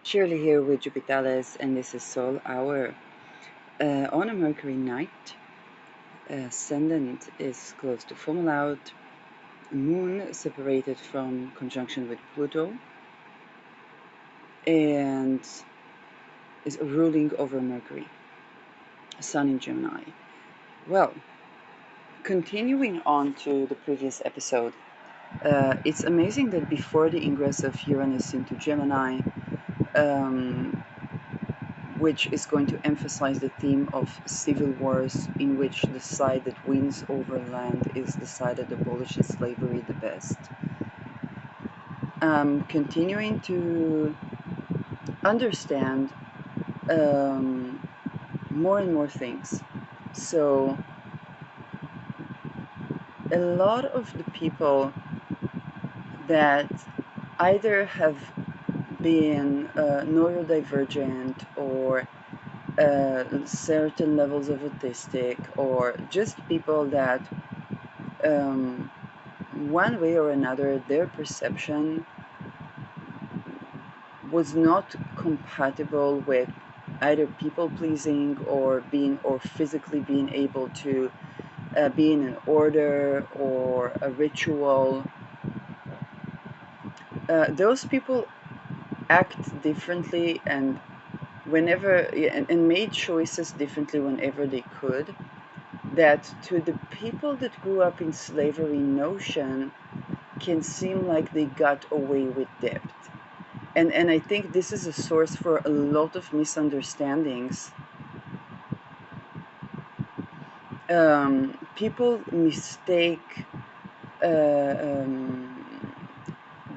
Shirley here with Jupitales, and this is Soul Hour. On a Mercury night, Ascendant is close to full out, Moon separated from conjunction with Pluto, and is ruling over Mercury, Sun in Gemini. Well, continuing on to the previous episode, it's amazing that before the ingress of Uranus into Gemini, um, which is going to emphasize the theme of civil wars, in which the side that wins over land is the side that abolishes slavery the best. Continuing to understand more and more things. So, a lot of the people that either have been neurodivergent or certain levels of autistic, or just people that one way or another their perception was not compatible with either people pleasing or physically being able to be in an order or a ritual. Those people act differently and made choices differently whenever they could, that to the people that grew up in slavery notion can seem like they got away with debt. And I think this is a source for a lot of misunderstandings. People mistake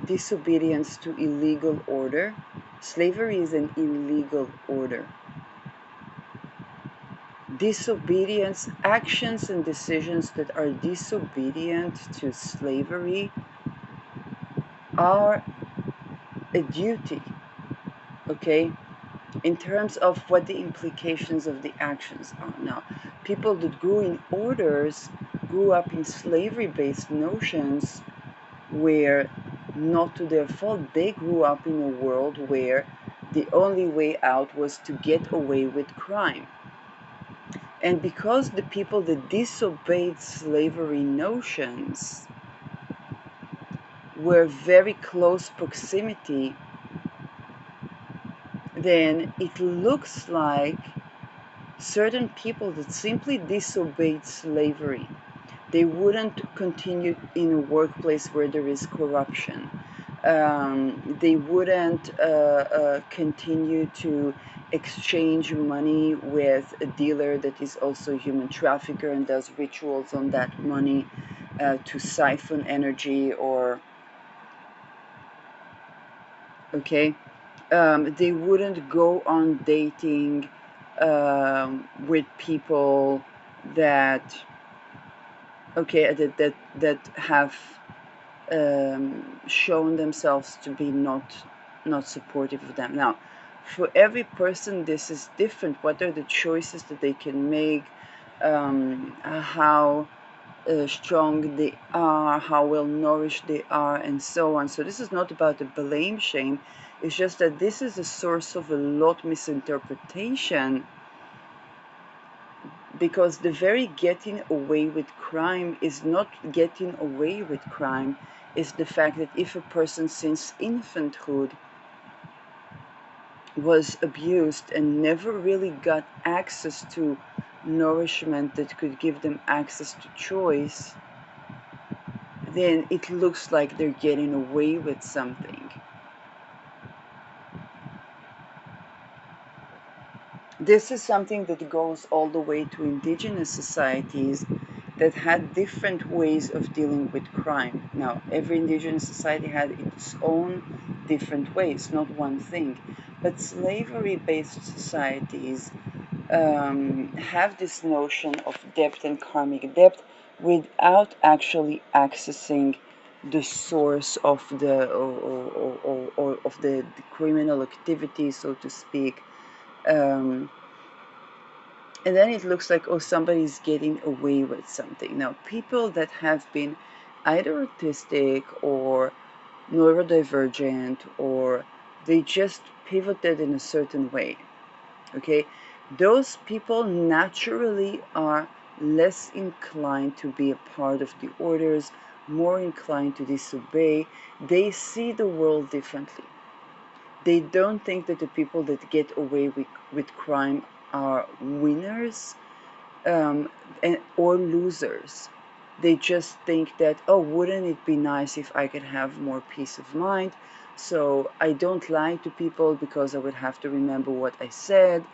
disobedience to illegal order. Slavery is an illegal order. Disobedience, actions and decisions that are disobedient to slavery are a duty, okay? In terms of what the implications of the actions are. Now, people that grew in orders grew up in slavery based notions where, not to their fault, they grew up in a world where the only way out was to get away with crime. And because the people that disobeyed slavery notions were very close proximity, then it looks like certain people that simply disobeyed slavery, they wouldn't continue in a workplace where there is corruption. They wouldn't continue to exchange money with a dealer that is also a human trafficker and does rituals on that money to siphon energy or, okay, they wouldn't go on dating with people that, okay, that have shown themselves to be not supportive of them. Now, for every person, this is different. What are the choices that they can make? How strong they are, how well nourished they are, and so on. So this is not about the blame shame. It's just that this is a source of a lot misinterpretation, because the very getting away with crime is not getting away with crime. Is the fact that if a person since infanthood was abused and never really got access to nourishment that could give them access to choice, then it looks like they're getting away with something. This is something that goes all the way to indigenous societies that had different ways of dealing with crime. Now, every indigenous society had its own different ways, not one thing. But slavery based societies have this notion of debt and karmic debt without actually accessing the source of the criminal activity, so to speak. Um, and then it looks like, oh, somebody's getting away with something. Now, people that have been either autistic or neurodivergent or They just pivoted in a certain way. Okay, those people naturally are less inclined to be a part of the orders, more inclined to disobey. They see the world differently. They don't think that the people that get away with crime are winners, or losers. They just think that, oh, wouldn't it be nice if I could have more peace of mind? So I don't lie to people because I would have to remember what I said.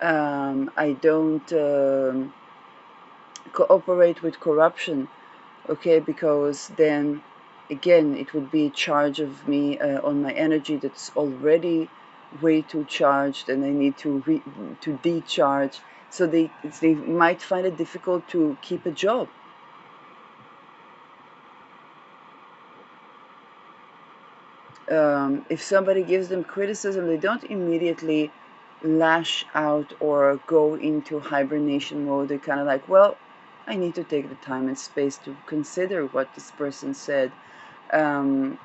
I don't cooperate with corruption, okay, because then again it would be a charge of me on my energy that's already way too charged, and I need to decharge. So they might find it difficult to keep a job. If somebody gives them criticism, they don't immediately lash out or go into hibernation mode. They're kind of like, well, I need to take the time and space to consider what this person said. Um,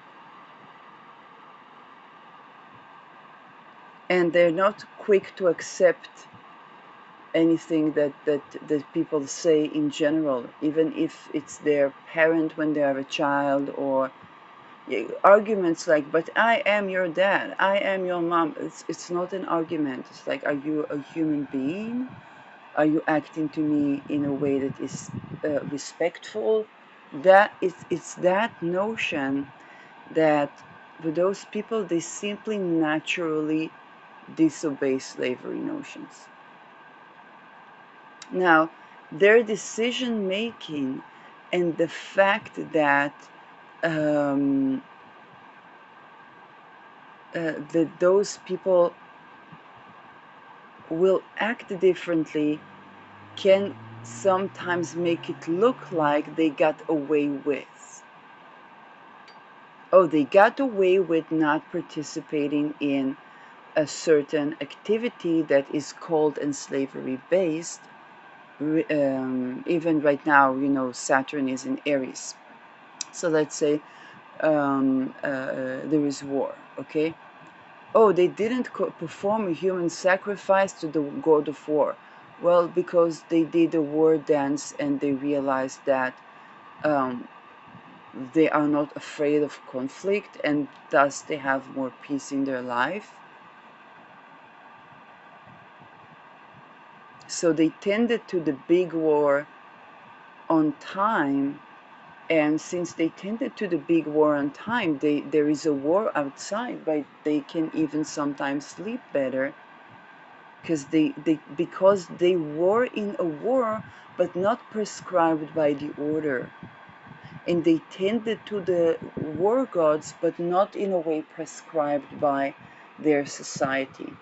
and they're not quick to accept anything that people say in general, even if it's their parent when they are a child, or arguments like, but I am your dad, I am your mom. It's not an argument. It's like, are you a human being? Are you acting to me in a way that is respectful? It's that notion that for those people, they simply naturally disobey slavery notions. Now, their decision making and the fact um, that those people will act differently can sometimes make it look like they got away with. Oh, they got away with not participating in a certain activity that is called and slavery based. Even right now, Saturn is in Aries. So let's say there is war, okay? Oh, they didn't perform a human sacrifice to the god of war. Well, because they did a war dance and they realized that um, they are not afraid of conflict, and thus they have more peace in their life. So they tended to the big war on time, and since they tended to the big war on time, there is a war outside, but they can even sometimes sleep better because they were in a war but not prescribed by the order, and they tended to the war gods but not in a way prescribed by their society.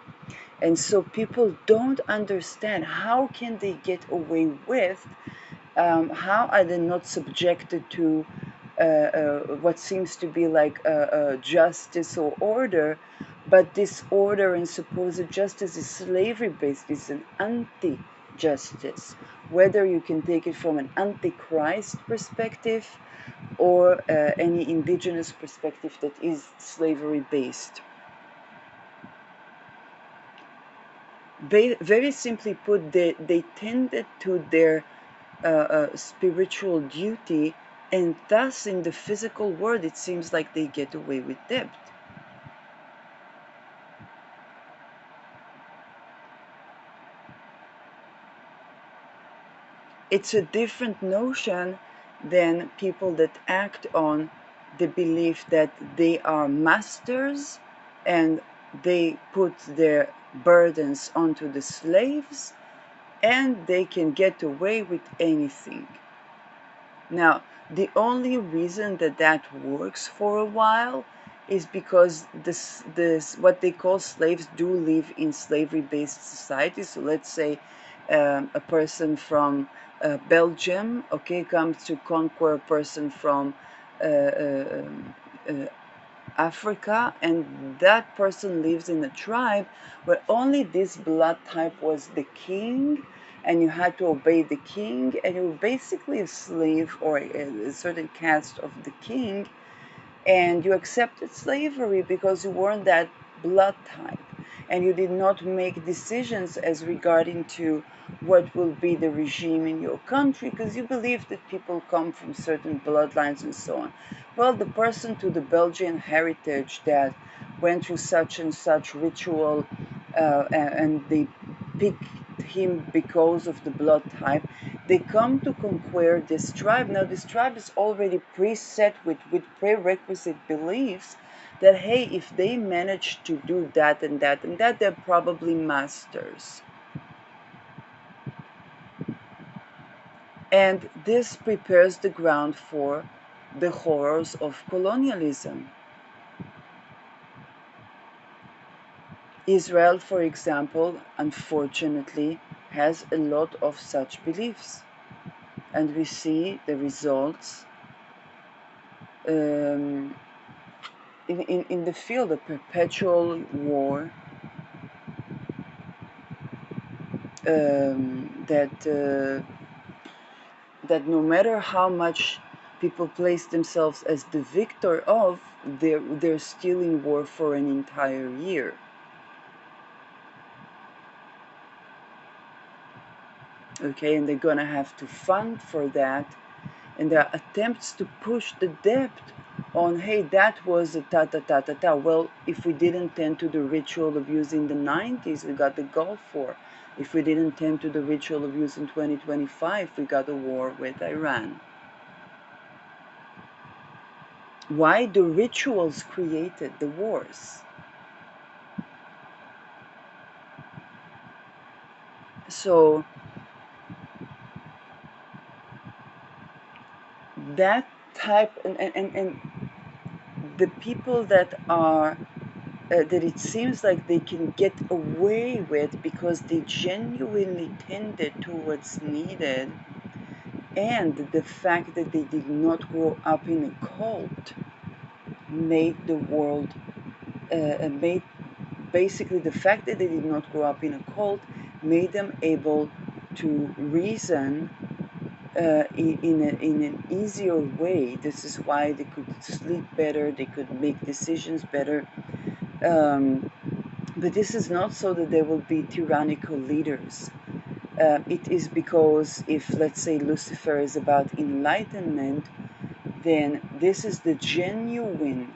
And so people don't understand, how can they get away with, how are they not subjected to what seems to be like a justice or order, but this order and supposed justice is slavery based, it's an anti-justice, whether you can take it from an antichrist perspective or any indigenous perspective that is slavery based. Very simply put, they tended to their spiritual duty, and thus in the physical world it seems like they get away with debt. It's a different notion than people that act on the belief that they are masters and they put their burdens onto the slaves and they can get away with anything. Now, the only reason that works for a while is because this what they call slaves do live in slavery-based societies. So let's say a person from Belgium, okay, comes to conquer a person from uh, uh, uh, Africa, and that person lives in a tribe where only this blood type was the king, and you had to obey the king, and you were basically a slave or a certain caste of the king, and you accepted slavery because you weren't that blood type, and you did not make decisions as regarding to what will be the regime in your country because you believe that people come from certain bloodlines and so on. Well, the person to the Belgian heritage that went through such and such ritual, and they picked him because of the blood type, they come to conquer this tribe. Now this tribe is already preset with prerequisite beliefs that, hey, if they manage to do that and that and that, they're probably masters. And this prepares the ground for the horrors of colonialism. Israel, for example, unfortunately, has a lot of such beliefs. And we see the results in the field of perpetual war, that no matter how much people place themselves as the victor of, they're still in war for an entire year. Okay, and they're gonna have to fund for that, and there are attempts to push the debt on, hey, that was a ta ta ta ta ta. Well, if we didn't tend to the ritual of use in the 90s, we got the Gulf War. If we didn't tend to the ritual of use in 2025, we got a war with Iran. Why? The rituals created the wars. So that type, and the people that are that it seems like they can get away with because they genuinely tended to what's needed, and the fact that they did not grow up in a cult made the world made basically the fact that they did not grow up in a cult made them able to reason in an easier way. This is why they could sleep better, they could make decisions better. But this is not so that they will be tyrannical leaders. It is because if, let's say, Lucifer is about enlightenment, then this is the genuine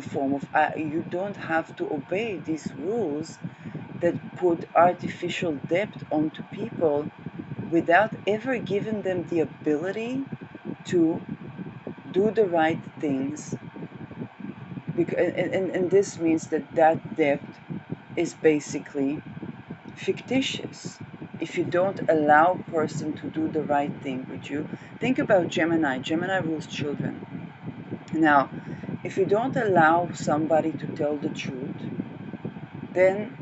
form of you don't have to obey these rules that put artificial depth onto people without ever giving them the ability to do the right things. And this means that depth is basically fictitious. If you don't allow a person to do the right thing with you, think about Gemini. Gemini rules children. Now, if you don't allow somebody to tell the truth, then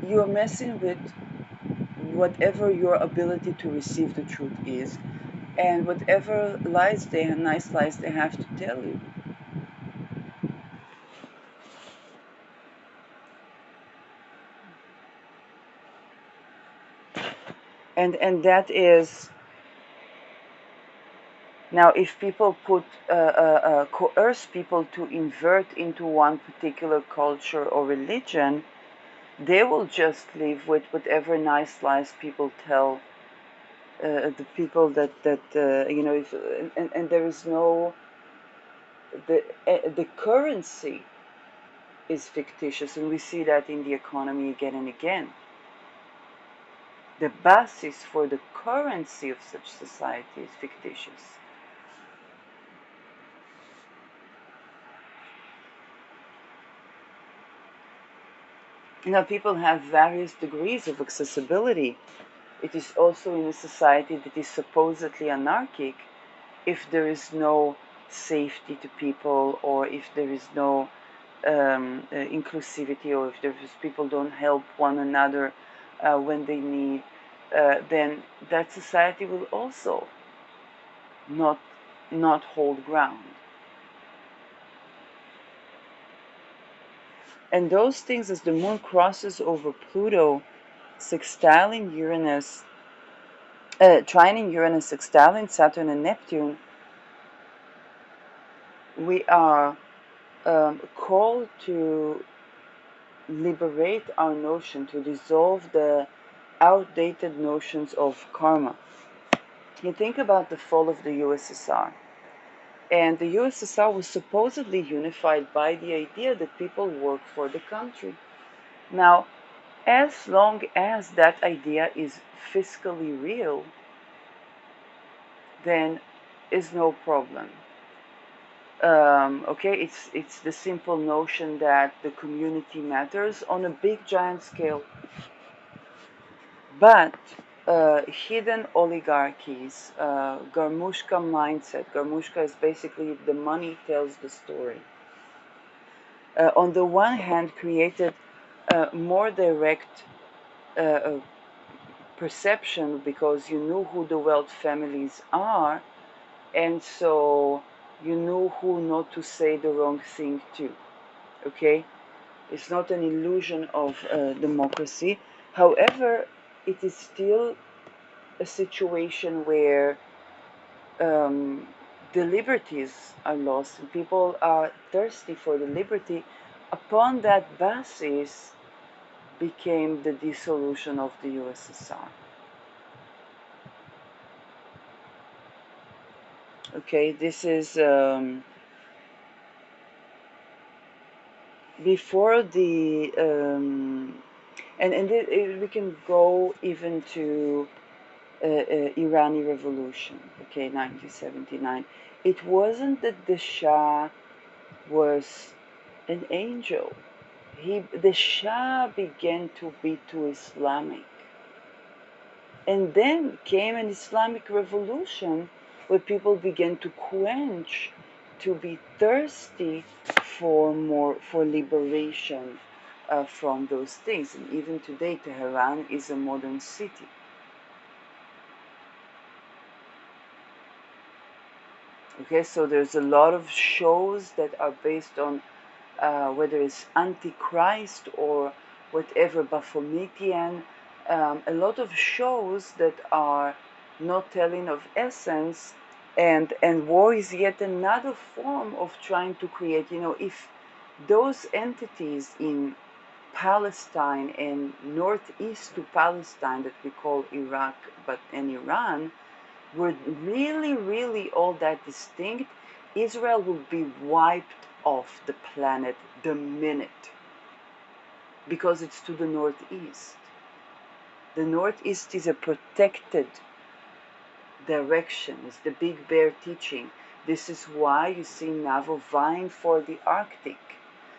you're messing with whatever your ability to receive the truth is, and whatever nice lies they have to tell you. And that is, now if people coerce people to invert into one particular culture or religion, they will just live with whatever nice lies people tell the people that if, and there is no, the currency is fictitious, and we see that in the economy again and again. The basis for the currency of such society is fictitious. Now, people have various degrees of accessibility. It is also in a society that is supposedly anarchic if there is no safety to people, or if there is no inclusivity, or if people don't help one another when they need, then that society will also not hold ground. And those things, as the moon crosses over Pluto, sextiling Uranus, trining Uranus, sextiling Saturn and Neptune, we are call to liberate our notion, to dissolve the outdated notions of karma. You think about the fall of the USSR, and the USSR was supposedly unified by the idea that people work for the country. Now, as long as that idea is fiscally real, then is no problem. Okay, it's the simple notion that the community matters on a big giant scale. But hidden oligarchies, Garmushka mindset. Garmushka is basically the money tells the story. On the one hand, created more direct uh, perception because you knew who the wealth families are, and so you knew who not to say the wrong thing to. Okay, it's not an illusion of democracy. However, it is still a situation where um, the liberties are lost and people are thirsty for the liberty. Upon that basis became the dissolution of the USSR. Okay, this is before the we can go even to Irani Revolution. Okay, 1979. It wasn't that the Shah was an angel. The Shah began to be too Islamic. And then came an Islamic revolution where people began to quench, to be thirsty for liberation from those things. And even today, Tehran is a modern city. Okay, so there's a lot of shows that are based on whether it's Antichrist or whatever, Baphometian, a lot of shows that are not telling of essence, and war is yet another form of trying to create. If those entities in Palestine and northeast to Palestine that we call Iraq, but and Iran, were really, really all that distinct, Israel would be wiped off the planet the minute because it's to the northeast. The northeast is a protected direction, it's the Big Bear teaching. This is why you see NAVO vying for the Arctic,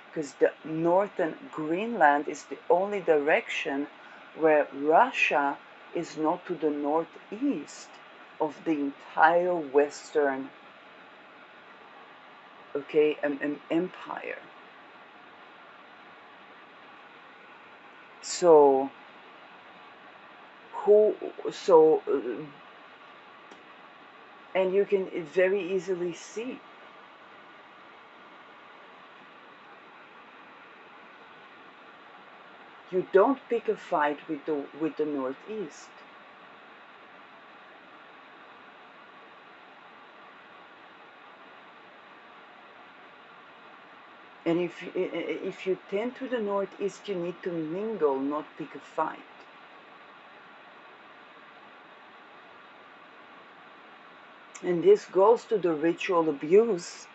because the northern Greenland is the only direction where Russia is not to the northeast of the entire Western, okay, an empire. So who so and you can very easily see you don't pick a fight with the northeast. And if you tend to the northeast, you need to mingle, not pick a fight. And this goes to the ritual abuse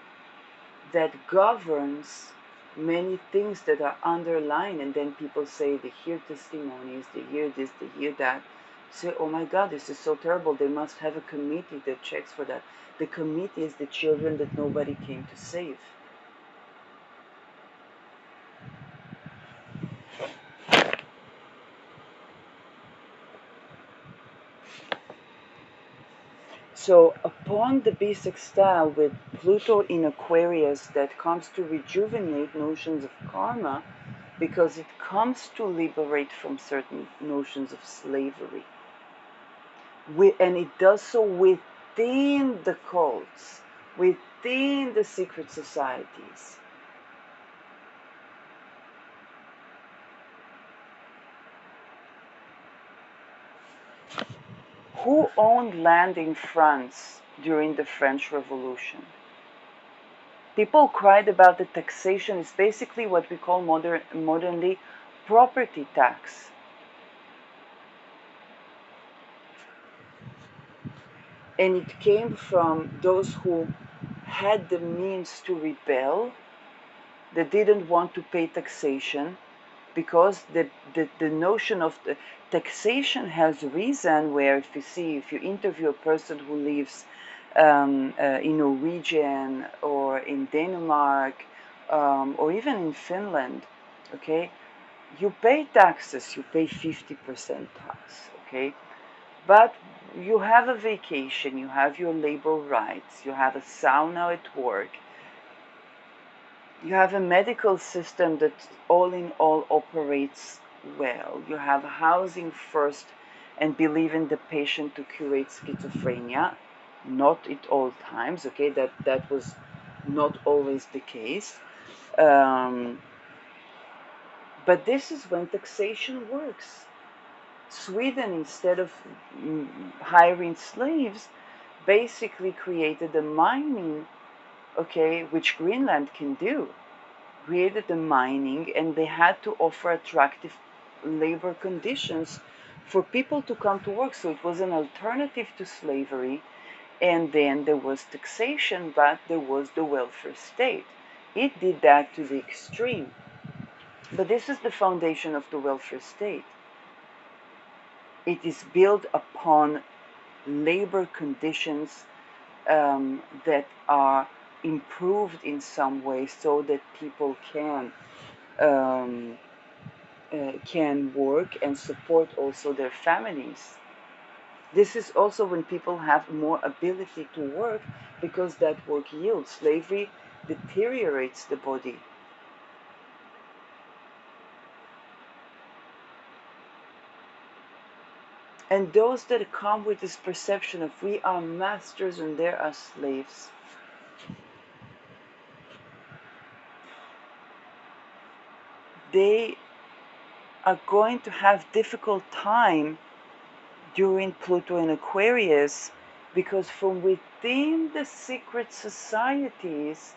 that governs many things that are underlined, and then people say they hear testimonies, they hear this, they hear that, say, oh my god, this is so terrible, they must have a committee that checks for that. The committee is the children that nobody came to save. So upon the bisextile with Pluto in Aquarius, that comes to rejuvenate notions of karma because it comes to liberate from certain notions of slavery. And it does so within the cults, within the secret societies. Who owned land in France during the French Revolution? People cried about the taxation. It's basically what we call modernly property tax. And it came from those who had the means to rebel, that didn't want to pay taxation, because the notion of the taxation has reason, where if you interview a person who lives in Norwegian or in Denmark, or even in Finland, okay, you pay taxes, you pay 50% tax, okay, but you have a vacation, you have your labor rights, you have a sauna at work, you have a medical system that all in all operates well. You have housing first and believe in the patient to curate schizophrenia. Not at all times, okay, that was not always the case. Um, but this is when taxation works. Sweden, instead of hiring slaves, basically created a mining, okay, which Greenland can do, created the mining, and they had to offer attractive labor conditions for people to come to work. So it was an alternative to slavery. And then there was taxation, but there was the welfare state. It did that to the extreme. But this is the foundation of the welfare state. It is built upon labor conditions that are improved in some way so that people um, can work and support also their families. This is also when people have more ability to work, because that work yields. Slavery deteriorates the body. And those that come with this perception of we are masters and they are slaves, they are going to have difficult time during Pluto and Aquarius, because from within the secret societies,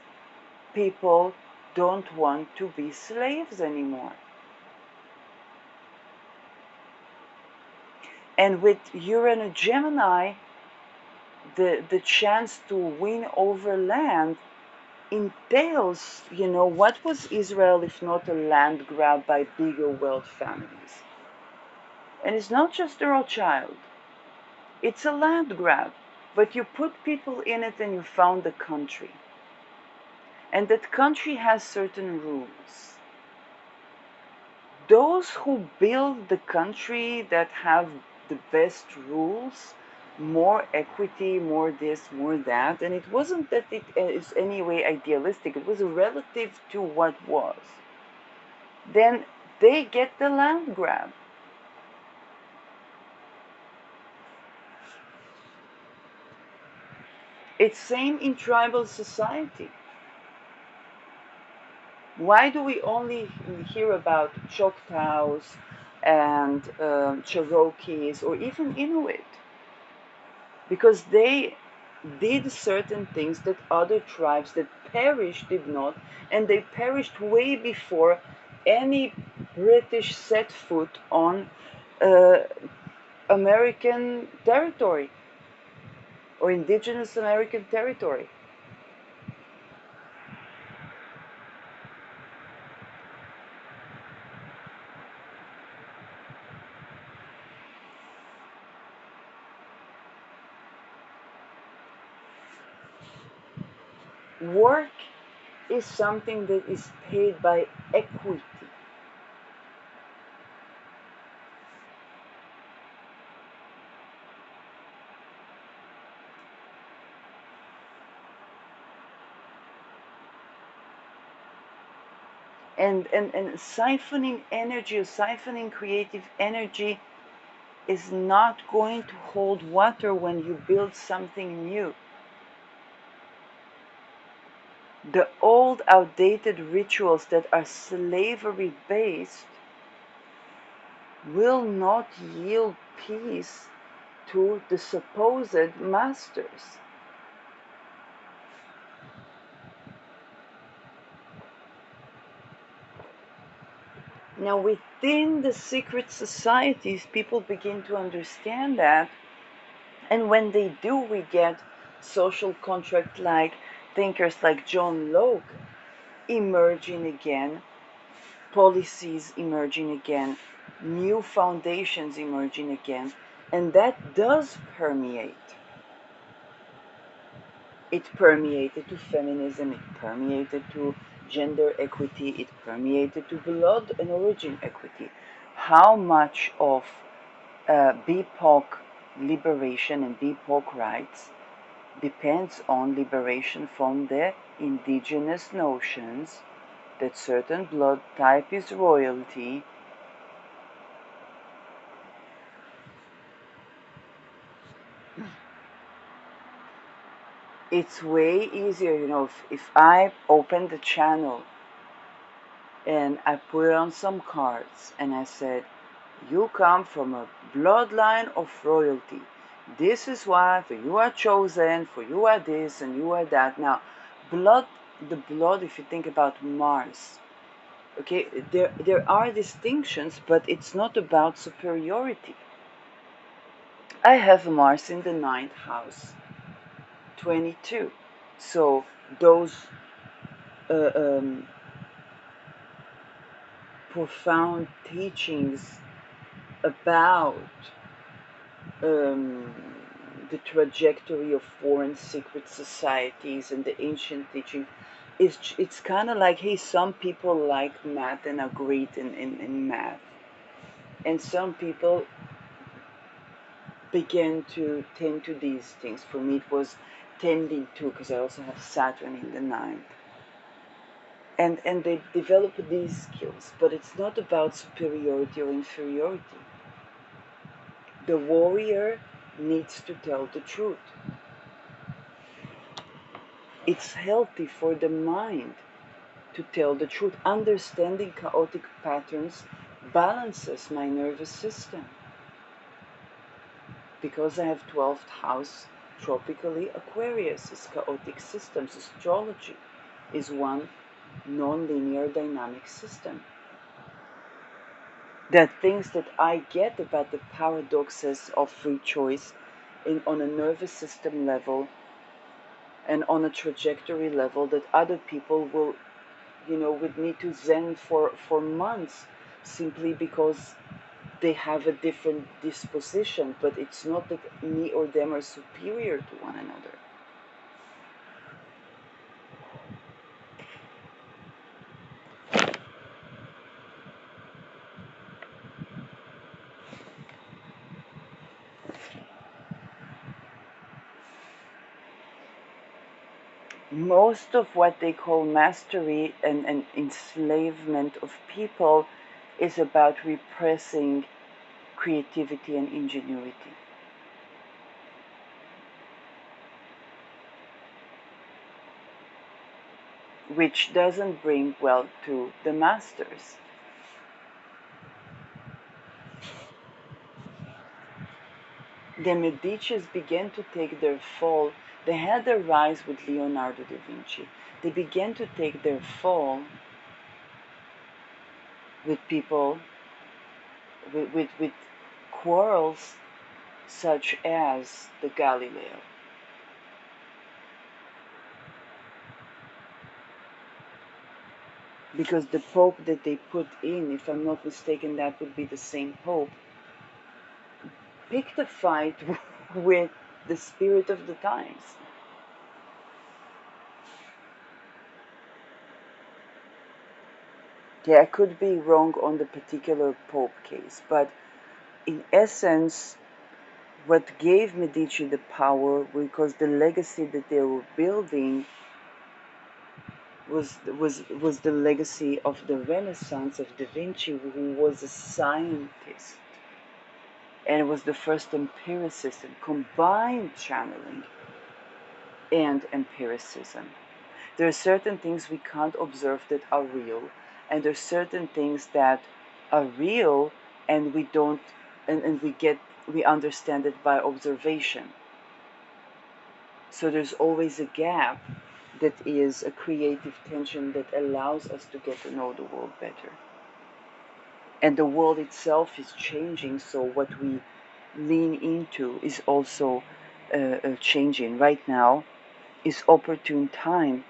people don't want to be slaves anymore. And with Uranus Gemini, the chance to win over land entails, what was Israel if not a land grab by bigger world families? And it's not just the Rothschild, it's a land grab. But you put people in it and you found a country. And that country has certain rules. Those who build the country that have the best rules, more equity, more this, more that, and it wasn't that it is any way idealistic, it was relative to what was, then they get the land grab. It's same in tribal society. Why do we only hear about Choctaws and Cherokees or even Inuit? Because they did certain things that other tribes that perished did not, and they perished way before any British set foot on uh, American territory or indigenous American territory. Work is something that is paid by equity. And siphoning energy or siphoning creative energy is not going to hold water when you build something new. The old, outdated rituals that are slavery based will not yield peace to the supposed masters. Now, within the secret societies, people begin to understand that, and when they do, we get social contract like thinkers like John Locke emerging again, policies emerging again, new foundations emerging again, and that does permeate. It permeated to feminism, it permeated to gender equity, it permeated to blood and origin equity. How much of BIPOC liberation and BIPOC rights depends on liberation from the indigenous notions that certain blood type is royalty. It's way easier, if I open the channel and I put on some cards and I said, you come from a bloodline of royalty. This is why, for you are chosen, for you are this and you are that. Now, the blood, if you think about Mars, okay, there are distinctions, but it's not about superiority. I have Mars in the ninth house, 22. So those uh, um, profound teachings about um, the trajectory of foreign secret societies and the ancient teaching it's kind of like, hey, some people like math and are great in math, and some people begin to tend to these things. For me, it was tending to, because I also have Saturn in the ninth. And they develop these skills, but it's not about superiority or inferiority. The warrior needs to tell the truth. It's healthy for the mind to tell the truth. Understanding chaotic patterns balances my nervous system. Because I have 12th house tropically, Aquarius is chaotic systems. Astrology is one non-linear dynamic system. There are things that I get about the paradoxes of free choice on a nervous system level and on a trajectory level that other people will, would need to zen for months, simply because they have a different disposition. But it's not that me or them are superior to one another. Most of what they call mastery and enslavement of people is about repressing creativity and ingenuity. Which doesn't bring wealth to the masters. The Medicis began to take their fall. They had their rise with Leonardo da Vinci. They began to take their fall with people, with quarrels such as the Galileo. Because the Pope that they put in, if I'm not mistaken, that would be the same Pope, picked a fight with the spirit of the times. Yeah, I could be wrong on the particular Pope case, but in essence, what gave Medici the power, because the legacy that they were building was the legacy of the Renaissance of Da Vinci, who was a scientist and was the first empiricist and combined channeling and empiricism. There are certain things we can't observe that are real, and there are certain things that are real and we don't, and we understand it by observation. So there's always a gap that is a creative tension that allows us to get to know the world better. And the world itself is changing, so what we lean into is also changing. Right now is opportune time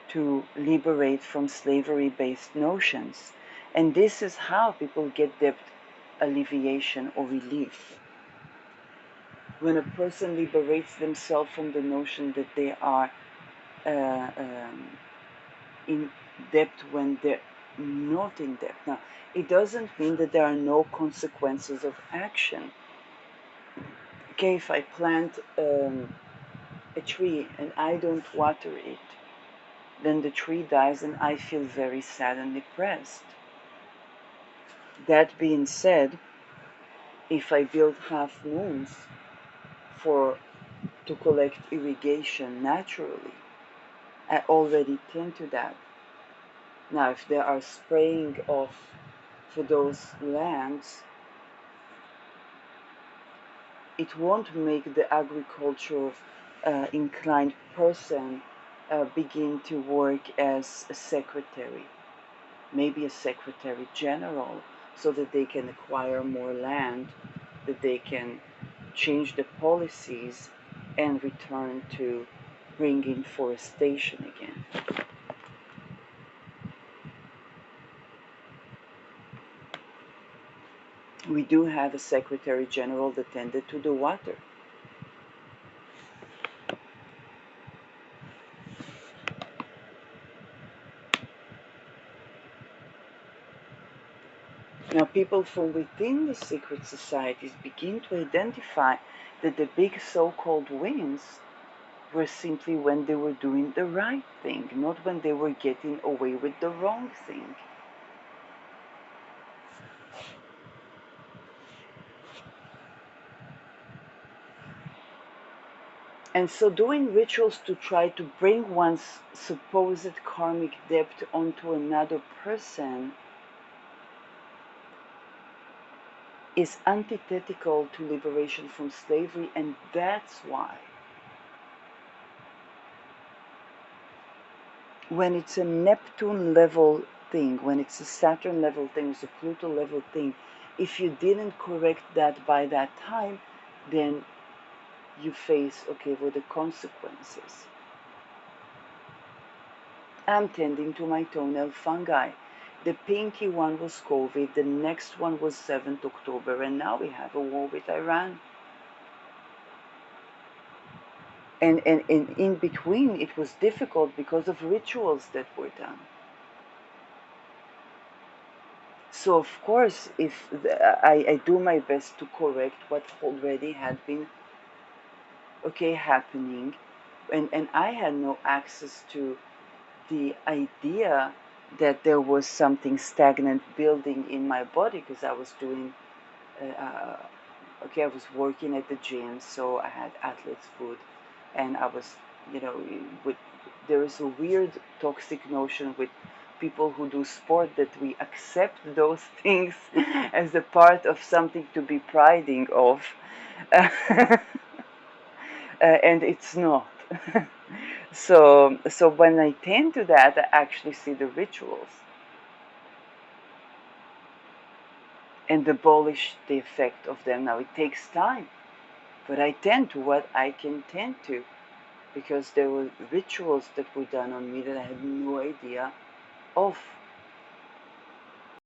to liberate from slavery-based notions. And this is how people get debt alleviation or relief. When a person liberates themselves from the notion that they are uh, um, in debt when they're not in debt. Now, it doesn't mean that there are no consequences of action. Okay, if I plant a tree and I don't water it, then the tree dies and I feel very sad and depressed. That being said, if I build half moons to collect irrigation naturally, I already tend to that. Now, if there are spraying off for those lands, it won't make the agriculture inclined person begin to work as a secretary, maybe a secretary general, so that they can acquire more land, that they can change the policies and return to bringing forestation again. We do have a secretary general that tended to the water. Now, people from within the secret societies begin to identify that the big so-called wins were simply when they were doing the right thing, not when they were getting away with the wrong thing. And so doing rituals to try to bring one's supposed karmic debt onto another person is antithetical to liberation from slavery, and that's why when it's a Neptune level thing, when it's a Saturn level thing, it's a Pluto level thing, if you didn't correct that by that time, then you face, okay, with the consequences. I'm tending to my toenail fungi. The pinky one was COVID, the next one was 7th October, and now we have a war with Iran. And in between, it was difficult because of rituals that were done. So of course, if I do my best to correct what already had been happening, and I had no access to the idea that there was something stagnant building in my body because I was doing I was working at the gym, so I had athlete's food, and I was, with there is a weird toxic notion with people who do sport that we accept those things as a part of something to be priding of, and it's not. So when I tend to that, I actually see the rituals and abolish the effect of them. Now it takes time, but I tend to what I can tend to, because there were rituals that were done on me that I had no idea of.